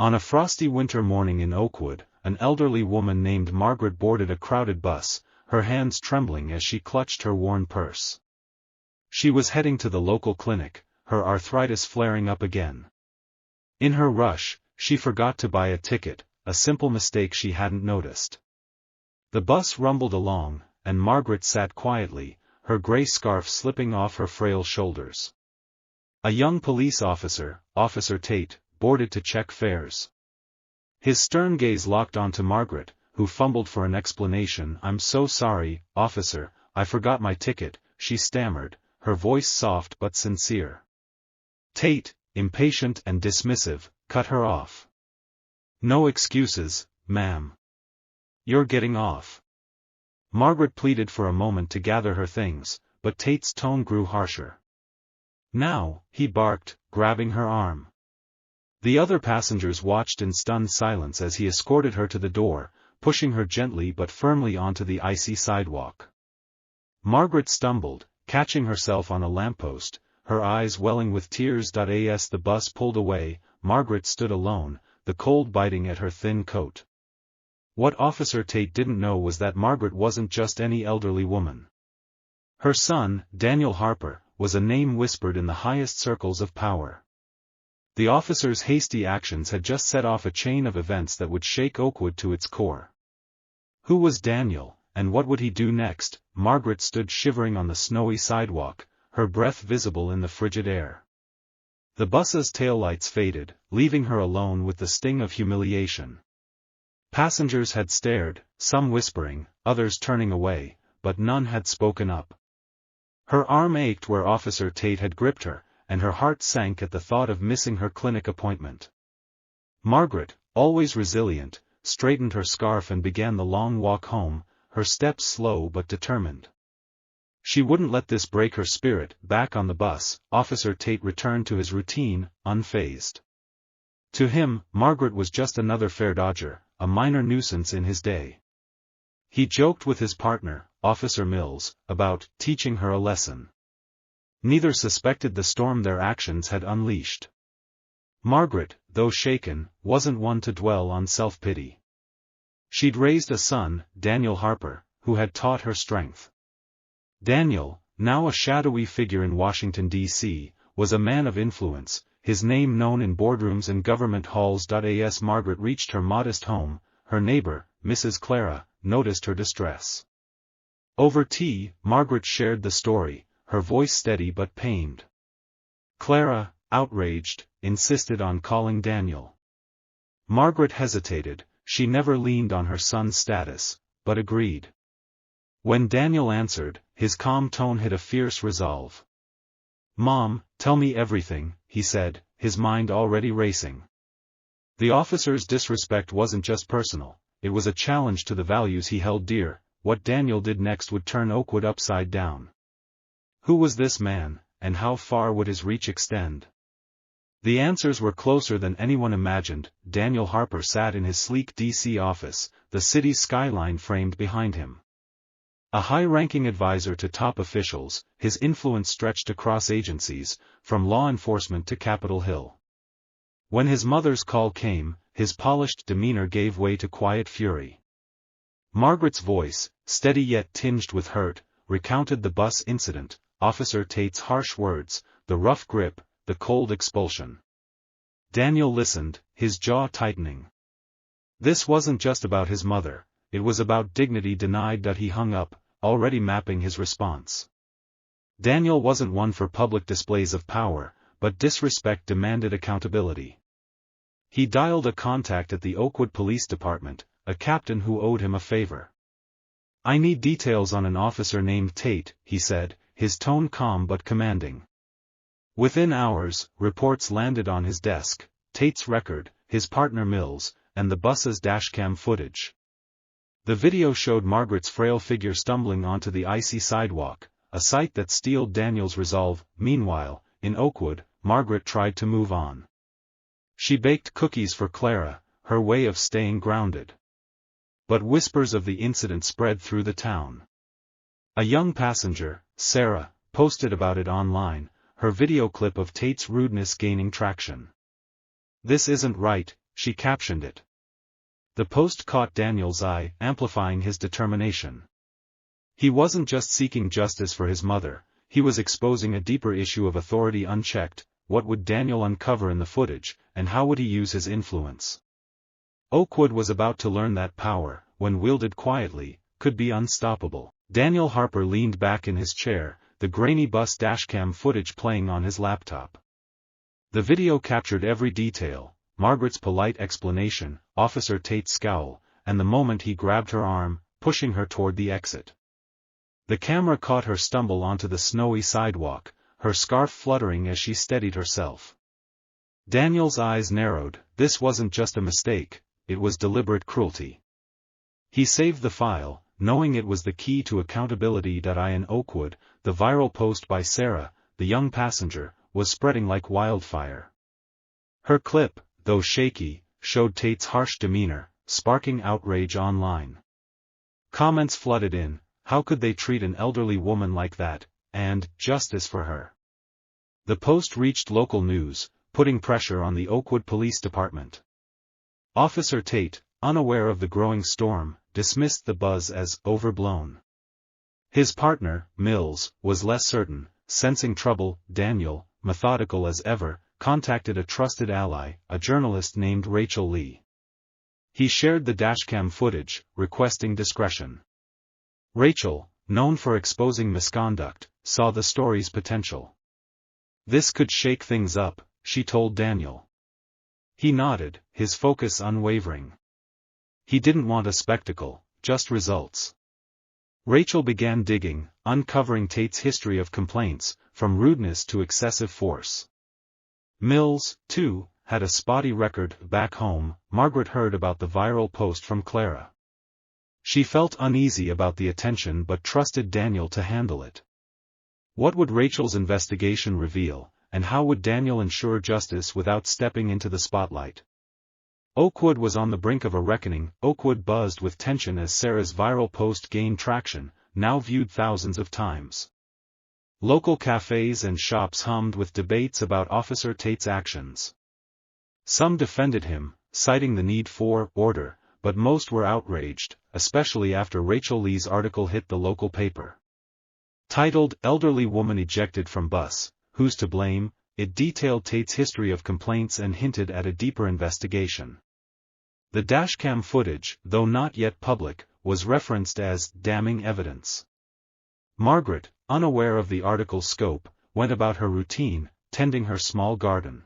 On a frosty winter morning in Oakwood, an elderly woman named Margaret boarded a crowded bus, her hands trembling as she clutched her worn purse. She was heading to the local clinic, her arthritis flaring up again. In her rush, she forgot to buy a ticket, a simple mistake she hadn't noticed. The bus rumbled along, and Margaret sat quietly, her gray scarf slipping off her frail shoulders. A young police officer, Officer Tate, boarded to check fares. His stern gaze locked onto Margaret, who fumbled for an explanation. "I'm so sorry, officer, I forgot my ticket," she stammered, her voice soft but sincere. Tate, impatient and dismissive, cut her off. "No excuses, ma'am. You're getting off." Margaret pleaded for a moment to gather her things, but Tate's tone grew harsher. "Now," he barked, grabbing her arm. The other passengers watched in stunned silence as he escorted her to the door, pushing her gently but firmly onto the icy sidewalk. Margaret stumbled, catching herself on a lamppost, her eyes welling with tears. As the bus pulled away, Margaret stood alone, the cold biting at her thin coat. What Officer Tate didn't know was that Margaret wasn't just any elderly woman. Her son, Daniel Harper, was a name whispered in the highest circles of power. The officer's hasty actions had just set off a chain of events that would shake Oakwood to its core. Who was Daniel, and what would he do next? Margaret stood shivering on the snowy sidewalk, her breath visible in the frigid air. The bus's taillights faded, leaving her alone with the sting of humiliation. Passengers had stared, some whispering, others turning away, but none had spoken up. Her arm ached where Officer Tate had gripped her, and her heart sank at the thought of missing her clinic appointment. Margaret, always resilient, straightened her scarf and began the long walk home, her steps slow but determined. She wouldn't let this break her spirit. Back on the bus, Officer Tate returned to his routine, unfazed. To him, Margaret was just another fare dodger, a minor nuisance in his day. He joked with his partner, Officer Mills, about teaching her a lesson. Neither suspected the storm their actions had unleashed. Margaret, though shaken, wasn't one to dwell on self-pity. She'd raised a son, Daniel Harper, who had taught her strength. Daniel, now a shadowy figure in Washington, D.C., was a man of influence, his name known in boardrooms and government halls. As Margaret reached her modest home, her neighbor, Mrs. Clara, noticed her distress. Over tea, Margaret shared the story, her voice steady but pained. Clara, outraged, insisted on calling Daniel. Margaret hesitated, she never leaned on her son's status, but agreed. When Daniel answered, his calm tone hid a fierce resolve. "Mom, tell me everything," he said, his mind already racing. The officer's disrespect wasn't just personal, it was a challenge to the values he held dear. What Daniel did next would turn Oakwood upside down. Who was this man, and how far would his reach extend? The answers were closer than anyone imagined. Daniel Harper sat in his sleek D.C. office, the city's skyline framed behind him. A high-ranking advisor to top officials, his influence stretched across agencies, from law enforcement to Capitol Hill. When his mother's call came, his polished demeanor gave way to quiet fury. Margaret's voice, steady yet tinged with hurt, recounted the bus incident, Officer Tate's harsh words, the rough grip, the cold expulsion. Daniel listened, his jaw tightening. This wasn't just about his mother, it was about dignity denied. He hung up, already mapping his response. Daniel wasn't one for public displays of power, but disrespect demanded accountability. He dialed a contact at the Oakwood Police Department, a captain who owed him a favor. "I need details on an officer named Tate," he said, his tone calm but commanding. Within hours, reports landed on his desk, Tate's record, his partner Mills, and the bus's dashcam footage. The video showed Margaret's frail figure stumbling onto the icy sidewalk, a sight that steeled Daniel's resolve. Meanwhile, in Oakwood, Margaret tried to move on. She baked cookies for Clara, her way of staying grounded. But whispers of the incident spread through the town. A young passenger, Sarah, posted about it online, her video clip of Tate's rudeness gaining traction. "This isn't right," she captioned it. The post caught Daniel's eye, amplifying his determination. He wasn't just seeking justice for his mother, he was exposing a deeper issue of authority unchecked. What would Daniel uncover in the footage, and how would he use his influence? Oakwood was about to learn that power, when wielded quietly, could be unstoppable. Daniel Harper leaned back in his chair, the grainy bus dashcam footage playing on his laptop. The video captured every detail, Margaret's polite explanation, Officer Tate's scowl, and the moment he grabbed her arm, pushing her toward the exit. The camera caught her stumble onto the snowy sidewalk, her scarf fluttering as she steadied herself. Daniel's eyes narrowed. This wasn't just a mistake, it was deliberate cruelty. He saved the file, knowing it was the key to accountability. In Oakwood, the viral post by Sarah, the young passenger, was spreading like wildfire. Her clip, though shaky, showed Tate's harsh demeanor, sparking outrage online. Comments flooded in. How could they treat an elderly woman like that, and justice for her. The post reached local news, putting pressure on the Oakwood Police Department. Officer Tate, unaware of the growing storm, dismissed the buzz as overblown. His partner, Mills, was less certain, sensing trouble. Daniel, methodical as ever, contacted a trusted ally, a journalist named Rachel Lee. He shared the dashcam footage, requesting discretion. Rachel, known for exposing misconduct, saw the story's potential. This could shake things up, she told Daniel. He nodded, his focus unwavering. He didn't want a spectacle, just results. Rachel began digging, uncovering Tate's history of complaints, from rudeness to excessive force. Mills, too, had a spotty record. Back home, Margaret heard about the viral post from Clara. She felt uneasy about the attention but trusted Daniel to handle it. What would Rachel's investigation reveal, and how would Daniel ensure justice without stepping into the spotlight? Oakwood was on the brink of a reckoning. Oakwood buzzed with tension as Sarah's viral post gained traction, now viewed thousands of times. Local cafes and shops hummed with debates about Officer Tate's actions. Some defended him, citing the need for order, but most were outraged, especially after Rachel Lee's article hit the local paper. Titled "Elderly Woman Ejected from Bus, Who's to Blame?" it detailed Tate's history of complaints and hinted at a deeper investigation. The dashcam footage, though not yet public, was referenced as damning evidence. Margaret, unaware of the article's scope, went about her routine, tending her small garden.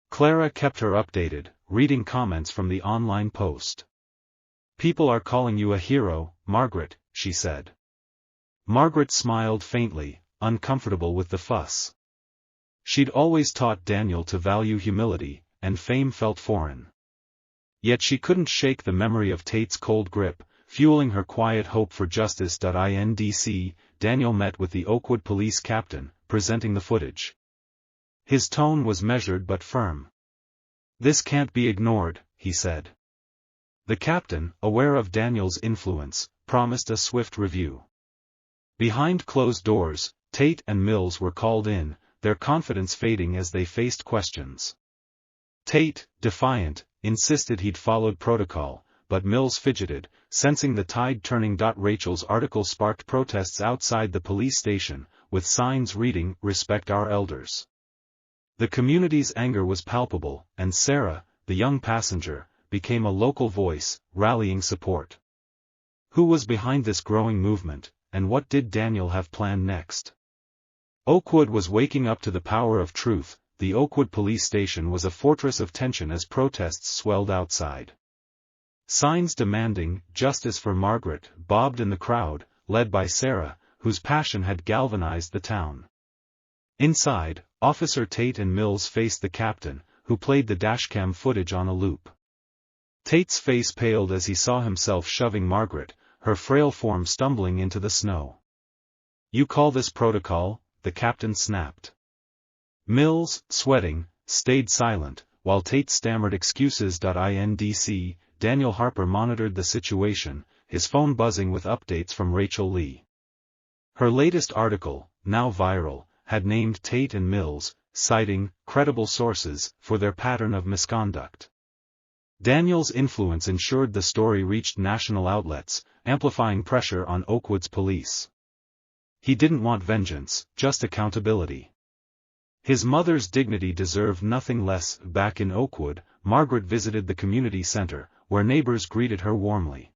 Clara kept her updated, reading comments from the online post. "People are calling you a hero, Margaret," she said. Margaret smiled faintly, uncomfortable with the fuss. She'd always taught Daniel to value humility, and fame felt foreign. Yet she couldn't shake the memory of Tate's cold grip, fueling her quiet hope for justice. Daniel met with the Oakwood police captain, presenting the footage. His tone was measured but firm. "This can't be ignored," he said. The captain, aware of Daniel's influence, promised a swift review. Behind closed doors, Tate and Mills were called in, their confidence fading as they faced questions. Tate, defiant, insisted he'd followed protocol, but Mills fidgeted, sensing the tide turning. Rachel's article sparked protests outside the police station, with signs reading, "Respect our elders." The community's anger was palpable, and Sarah, the young passenger, became a local voice, rallying support. Who was behind this growing movement, and what did Daniel have planned next? Oakwood was waking up to the power of truth. The Oakwood police station was a fortress of tension as protests swelled outside. Signs demanding justice for Margaret bobbed in the crowd, led by Sarah, whose passion had galvanized the town. Inside, Officer Tate and Mills faced the captain, who played the dashcam footage on a loop. Tate's face paled as he saw himself shoving Margaret, her frail form stumbling into the snow. "You call this protocol?" the captain snapped. Mills, sweating, stayed silent, while Tate stammered excuses. Daniel Harper monitored the situation, his phone buzzing with updates from Rachel Lee. Her latest article, now viral, had named Tate and Mills, citing credible sources for their pattern of misconduct. Daniel's influence ensured the story reached national outlets, amplifying pressure on Oakwood's police. He didn't want vengeance, just accountability. His mother's dignity deserved nothing less. Back in Oakwood, Margaret visited the community center, where neighbors greeted her warmly.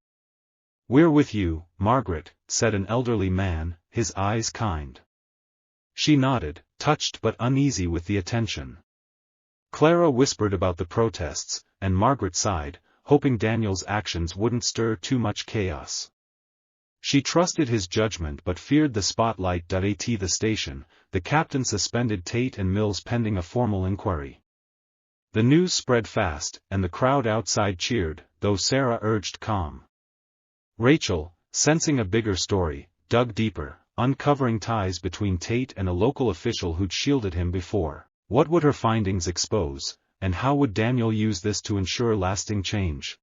"We're with you, Margaret," said an elderly man, his eyes kind. She nodded, touched but uneasy with the attention. Clara whispered about the protests, and Margaret sighed, hoping Daniel's actions wouldn't stir too much chaos. She trusted his judgment but feared the spotlight. At the station, the captain suspended Tate and Mills pending a formal inquiry. The news spread fast, and the crowd outside cheered, though Sarah urged calm. Rachel, sensing a bigger story, dug deeper, uncovering ties between Tate and a local official who'd shielded him before. What would her findings expose, and how would Daniel use this to ensure lasting change?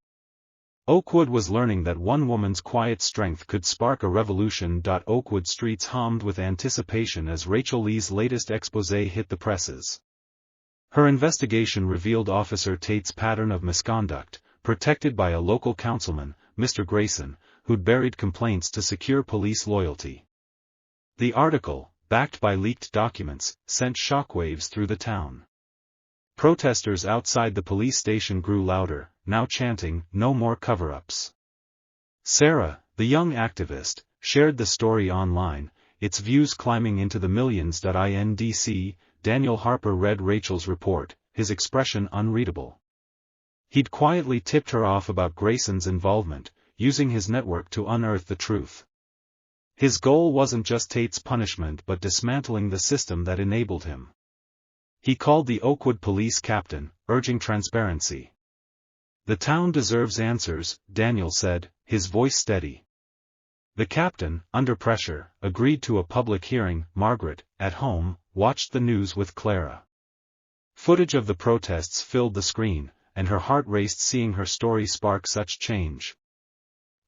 Oakwood was learning that one woman's quiet strength could spark a revolution. Oakwood streets hummed with anticipation as Rachel Lee's latest exposé hit the presses. Her investigation revealed Officer Tate's pattern of misconduct, protected by a local councilman, Mr. Grayson, who'd buried complaints to secure police loyalty. The article, backed by leaked documents, sent shockwaves through the town. Protesters outside the police station grew louder, now chanting, "No more cover-ups." Sarah, the young activist, shared the story online, its views climbing into the millions. INDC, Daniel Harper read Rachel's report, his expression unreadable. He'd quietly tipped her off about Grayson's involvement, using his network to unearth the truth. His goal wasn't just Tate's punishment but dismantling the system that enabled him. He called the Oakwood police captain, urging transparency. "The town deserves answers," Daniel said, his voice steady. The captain, under pressure, agreed to a public hearing. Margaret, at home, watched the news with Clara. Footage of the protests filled the screen, and her heart raced seeing her story spark such change.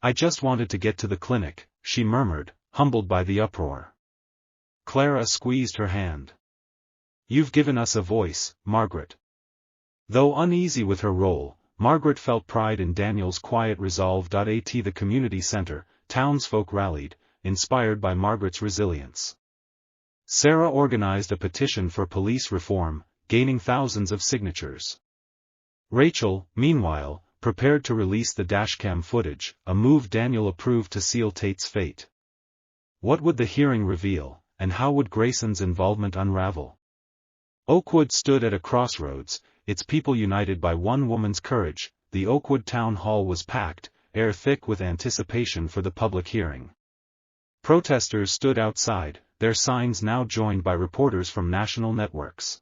"I just wanted to get to the clinic," she murmured, humbled by the uproar. Clara squeezed her hand. "You've given us a voice, Margaret." Though uneasy with her role, Margaret felt pride in Daniel's quiet resolve. At the community center, townsfolk rallied, inspired by Margaret's resilience. Sarah organized a petition for police reform, gaining thousands of signatures. Rachel, meanwhile, prepared to release the dashcam footage, a move Daniel approved to seal Tate's fate. What would the hearing reveal, and how would Grayson's involvement unravel? Oakwood stood at a crossroads, its people united by one woman's courage. The Oakwood town hall was packed, air thick with anticipation for the public hearing. Protesters stood outside, their signs now joined by reporters from national networks.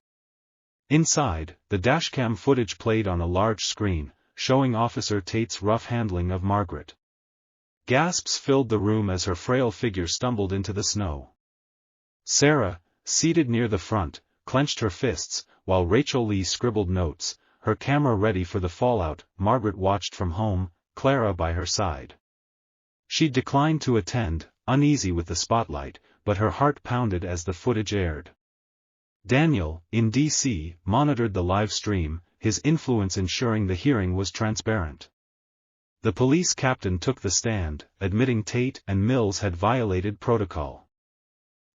Inside, the dashcam footage played on a large screen, showing Officer Tate's rough handling of Margaret. Gasps filled the room as her frail figure stumbled into the snow. Sarah, seated near the front, clenched her fists, while Rachel Lee scribbled notes, her camera ready for the fallout. Margaret watched from home, Clara by her side. She declined to attend, uneasy with the spotlight, but her heart pounded as the footage aired. Daniel, in D.C., monitored the live stream, his influence ensuring the hearing was transparent. The police captain took the stand, admitting Tate and Mills had violated protocol.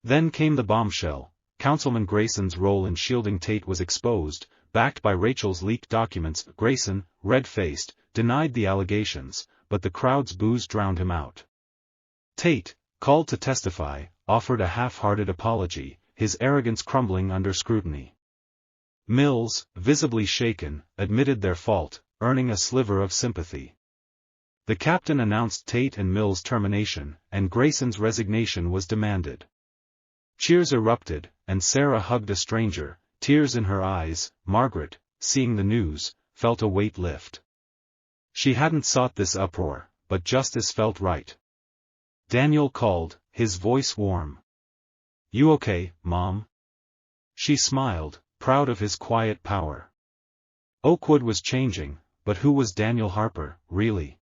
Then came the bombshell. Councilman Grayson's role in shielding Tate was exposed, backed by Rachel's leaked documents. Grayson, red-faced, denied the allegations, but the crowd's boos drowned him out. Tate, called to testify, offered a half-hearted apology, his arrogance crumbling under scrutiny. Mills, visibly shaken, admitted their fault, earning a sliver of sympathy. The captain announced Tate and Mills' termination, and Grayson's resignation was demanded. Cheers erupted, and Sarah hugged a stranger, tears in her eyes. Margaret, seeing the news, felt a weight lift. She hadn't sought this uproar, but justice felt right. Daniel called, his voice warm. "You okay, Mom?" She smiled, proud of his quiet power. Oakwood was changing, but who was Daniel Harper, really?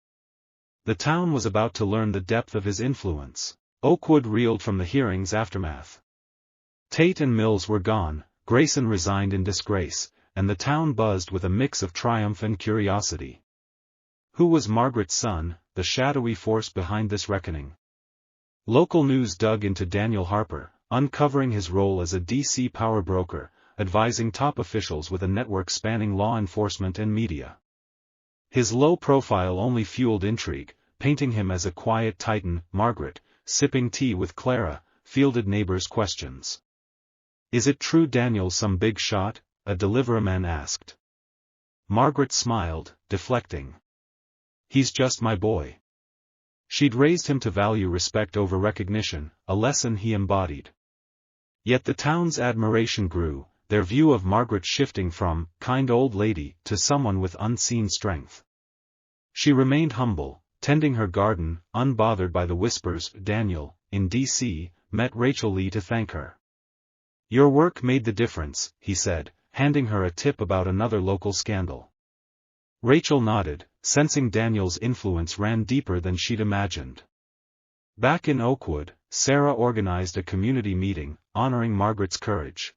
The town was about to learn the depth of his influence. Oakwood reeled from the hearing's aftermath. Tate and Mills were gone, Grayson resigned in disgrace, and the town buzzed with a mix of triumph and curiosity. Who was Margaret's son, the shadowy force behind this reckoning? Local news dug into Daniel Harper, uncovering his role as a DC power broker, advising top officials with a network spanning law enforcement and media. His low profile only fueled intrigue, painting him as a quiet titan. Margaret, sipping tea with Clara, fielded neighbors' questions. "Is it true Daniel's some big shot?" a deliveryman asked. Margaret smiled, deflecting. "He's just my boy." She'd raised him to value respect over recognition, a lesson he embodied. Yet the town's admiration grew, their view of Margaret shifting from kind old lady to someone with unseen strength. She remained humble, tending her garden, unbothered by the whispers. Daniel, in D.C., met Rachel Lee to thank her. "Your work made the difference," he said, handing her a tip about another local scandal. Rachel nodded, sensing Daniel's influence ran deeper than she'd imagined. Back in Oakwood, Sarah organized a community meeting, honoring Margaret's courage.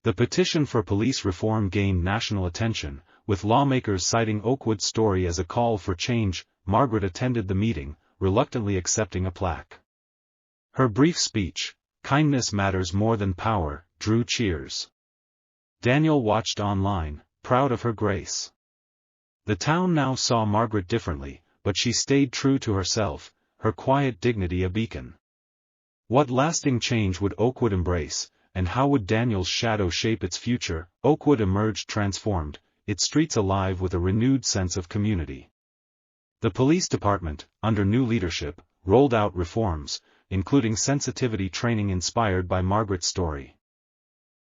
The petition for police reform gained national attention, with lawmakers citing Oakwood's story as a call for change. Margaret attended the meeting, reluctantly accepting a plaque. Her brief speech, "Kindness matters more than power," drew cheers. Daniel watched online, proud of her grace. The town now saw Margaret differently, but she stayed true to herself, her quiet dignity a beacon. What lasting change would Oakwood embrace, and how would Daniel's shadow shape its future? Oakwood emerged transformed, its streets alive with a renewed sense of community. The police department, under new leadership, rolled out reforms, including sensitivity training inspired by Margaret's story.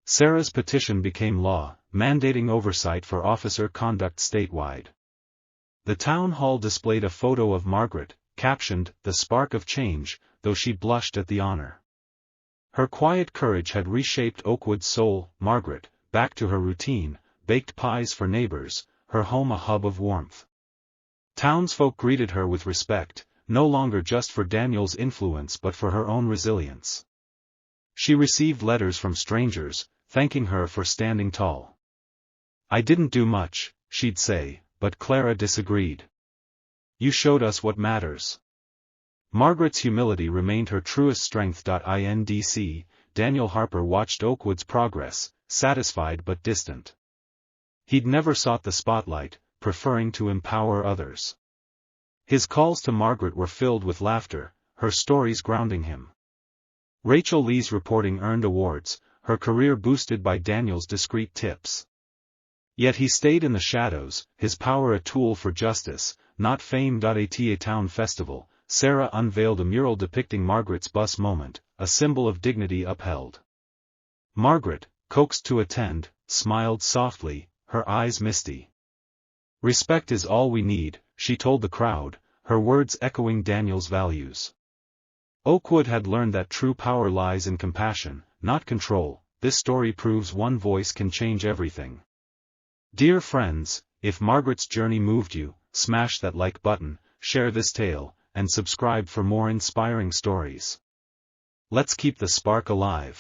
Sarah's petition became law, mandating oversight for officer conduct statewide. The town hall displayed a photo of Margaret, captioned, "The Spark of Change," though she blushed at the honor. Her quiet courage had reshaped Oakwood's soul. Margaret, back to her routine, baked pies for neighbors, her home a hub of warmth. Townsfolk greeted her with respect, no longer just for Daniel's influence but for her own resilience. She received letters from strangers, thanking her for standing tall. "I didn't do much," she'd say, but Clara disagreed. "You showed us what matters." Margaret's humility remained her truest strength. In D.C., Daniel Harper watched Oakwood's progress, satisfied but distant. He'd never sought the spotlight, preferring to empower others. His calls to Margaret were filled with laughter, her stories grounding him. Rachel Lee's reporting earned awards, her career boosted by Daniel's discreet tips. Yet he stayed in the shadows, his power a tool for justice, not fame. At a town festival, Sarah unveiled a mural depicting Margaret's bus moment, a symbol of dignity upheld. Margaret, coaxed to attend, smiled softly, her eyes misty. "Respect is all we need," she told the crowd, her words echoing Daniel's values. Oakwood had learned that true power lies in compassion, not control. This story proves one voice can change everything. Dear friends, if Margaret's journey moved you, smash that like button, share this tale, and subscribe for more inspiring stories. Let's keep the spark alive.